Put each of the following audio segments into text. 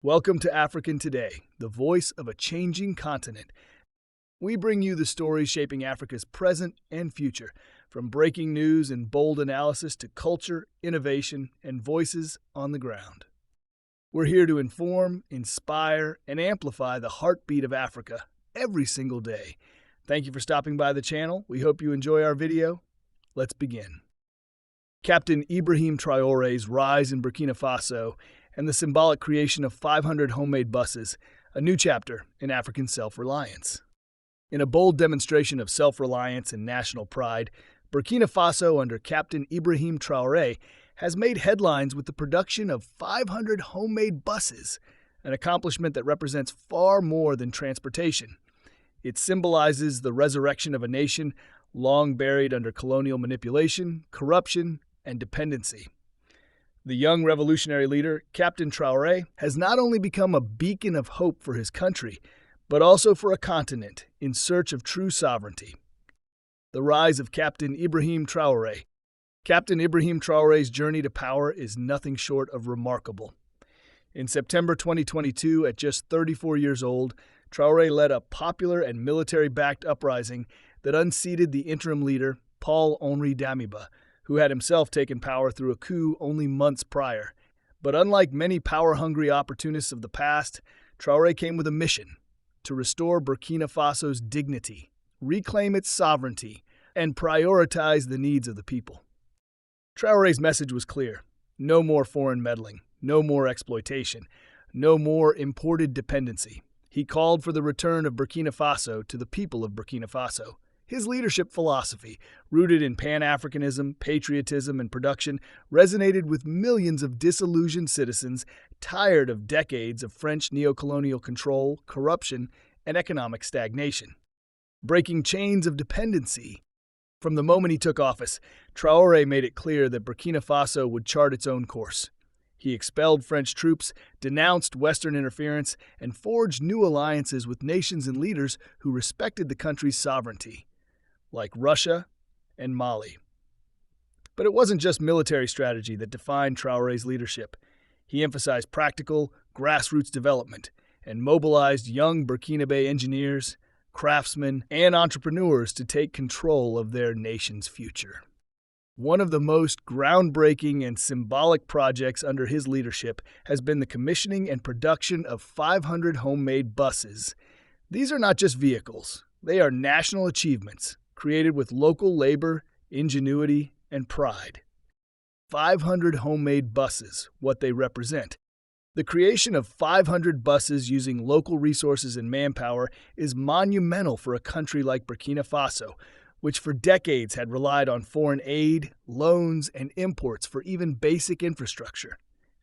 Welcome to African Today, the voice of a changing continent. We bring you the stories shaping Africa's present and future, from breaking news and bold analysis to culture, innovation, and voices on the ground. We're here to inform, inspire, and amplify the heartbeat of Africa every single day. Thank you for stopping by the channel. We hope you enjoy our video. Let's begin. Captain Ibrahim Traoré's rise in Burkina Faso and the symbolic creation of 500 homemade buses, a new chapter in African self-reliance. In a bold demonstration of self-reliance and national pride, Burkina Faso under Captain Ibrahim Traoré has made headlines with the production of 500 homemade buses, an accomplishment that represents far more than transportation. It symbolizes the resurrection of a nation long buried under colonial manipulation, corruption, and dependency. The young revolutionary leader, Captain Traoré, has not only become a beacon of hope for his country, but also for a continent in search of true sovereignty. The rise of Captain Ibrahim Traoré. Captain Ibrahim Traoré's journey to power is nothing short of remarkable. In September 2022, at just 34 years old, Traoré led a popular and military-backed uprising that unseated the interim leader, Paul-Henri Damiba, who had himself taken power through a coup only months prior. But unlike many power-hungry opportunists of the past, Traoré came with a mission: to restore Burkina Faso's dignity, reclaim its sovereignty, and prioritize the needs of the people. Traoré's message was clear: no more foreign meddling, no more exploitation, no more imported dependency. He called for the return of Burkina Faso to the people of Burkina Faso. His leadership philosophy, rooted in Pan-Africanism, patriotism, and production, resonated with millions of disillusioned citizens tired of decades of French neocolonial control, corruption, and economic stagnation. Breaking chains of dependency. From the moment he took office, Traoré made it clear that Burkina Faso would chart its own course. He expelled French troops, denounced Western interference, and forged new alliances with nations and leaders who respected the country's sovereignty, like Russia and Mali. But it wasn't just military strategy that defined Traoré's leadership. He emphasized practical, grassroots development and mobilized young Burkinabe engineers, craftsmen, and entrepreneurs to take control of their nation's future. One of the most groundbreaking and symbolic projects under his leadership has been the commissioning and production of 500 homemade buses. These are not just vehicles. They are national achievements, created with local labor, ingenuity, and pride. 500 homemade buses, what they represent. The creation of 500 buses using local resources and manpower is monumental for a country like Burkina Faso, which for decades had relied on foreign aid, loans, and imports for even basic infrastructure.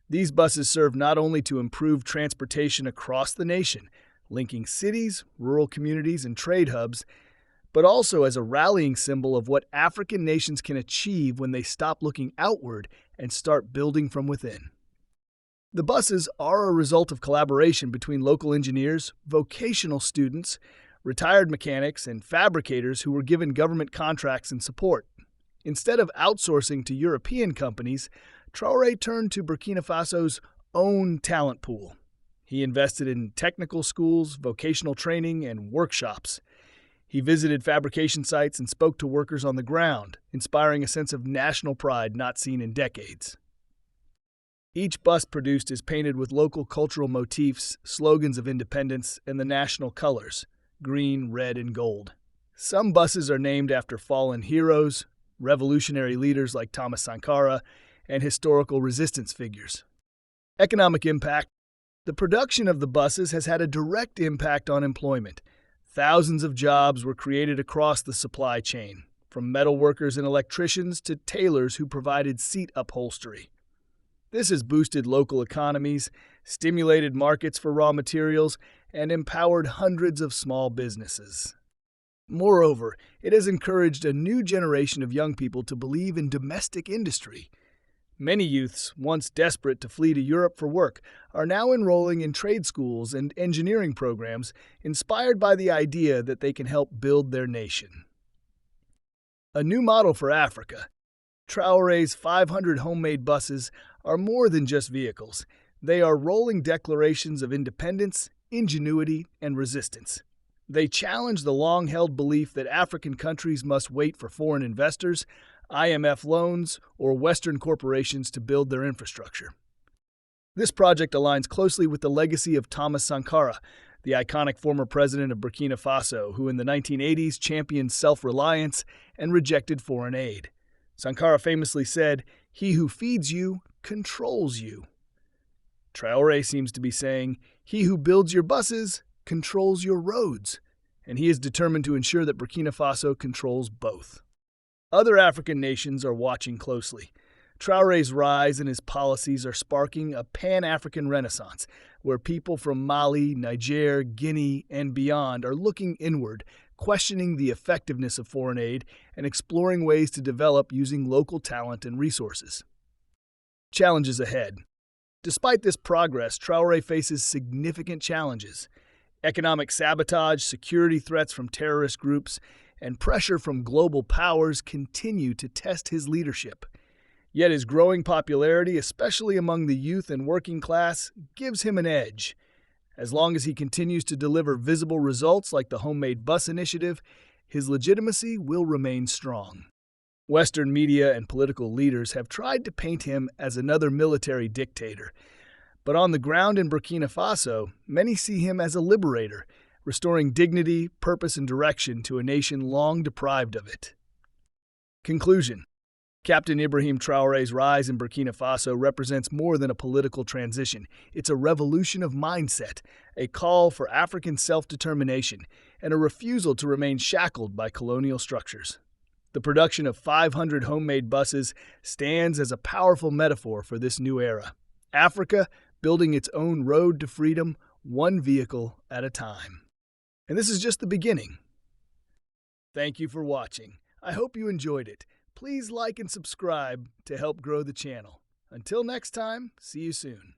These buses serve not only to improve transportation across the nation, linking cities, rural communities, and trade hubs, but also as a rallying symbol of what African nations can achieve when they stop looking outward and start building from within. The buses are a result of collaboration between local engineers, vocational students, retired mechanics, and fabricators who were given government contracts and support. Instead of outsourcing to European companies, Traoré turned to Burkina Faso's own talent pool. He invested in technical schools, vocational training, and workshops. He visited fabrication sites and spoke to workers on the ground, inspiring a sense of national pride not seen in decades. Each bus produced is painted with local cultural motifs, slogans of independence, and the national colors: green, red, and gold. Some buses are named after fallen heroes, revolutionary leaders like Thomas Sankara, and historical resistance figures. Economic impact. The production of the buses has had a direct impact on employment. Thousands of jobs were created across the supply chain, from metal workers and electricians to tailors who provided seat upholstery. This has boosted local economies, stimulated markets for raw materials, and empowered hundreds of small businesses. Moreover, it has encouraged a new generation of young people to believe in domestic industry. Many youths, once desperate to flee to Europe for work, are now enrolling in trade schools and engineering programs inspired by the idea that they can help build their nation. A new model for Africa. Traoré's 500 homemade buses are more than just vehicles. They are rolling declarations of independence, ingenuity, and resistance. They challenge the long-held belief that African countries must wait for foreign investors, IMF loans, or Western corporations to build their infrastructure. This project aligns closely with the legacy of Thomas Sankara, the iconic former president of Burkina Faso, who in the 1980s championed self-reliance and rejected foreign aid. Sankara famously said, "He who feeds you controls you." Traoré seems to be saying, "He who builds your buses controls your roads," and he is determined to ensure that Burkina Faso controls both. Other African nations are watching closely. Traoré's rise and his policies are sparking a pan-African renaissance, where people from Mali, Niger, Guinea, and beyond are looking inward, questioning the effectiveness of foreign aid and exploring ways to develop using local talent and resources. Challenges ahead. Despite this progress, Traoré faces significant challenges. Economic sabotage, security threats from terrorist groups, and pressure from global powers continue to test his leadership. Yet his growing popularity, especially among the youth and working class, gives him an edge. As long as he continues to deliver visible results like the homemade bus initiative, his legitimacy will remain strong. Western media and political leaders have tried to paint him as another military dictator. But on the ground in Burkina Faso, many see him as a liberator, restoring dignity, purpose, and direction to a nation long deprived of it. Conclusion. Captain Ibrahim Traoré's rise in Burkina Faso represents more than a political transition. It's a revolution of mindset, a call for African self-determination, and a refusal to remain shackled by colonial structures. The production of 500 homemade buses stands as a powerful metaphor for this new era. Africa building its own road to freedom, one vehicle at a time. And this is just the beginning. Thank you for watching. I hope you enjoyed it. Please like and subscribe to help grow the channel. Until next time, see you soon.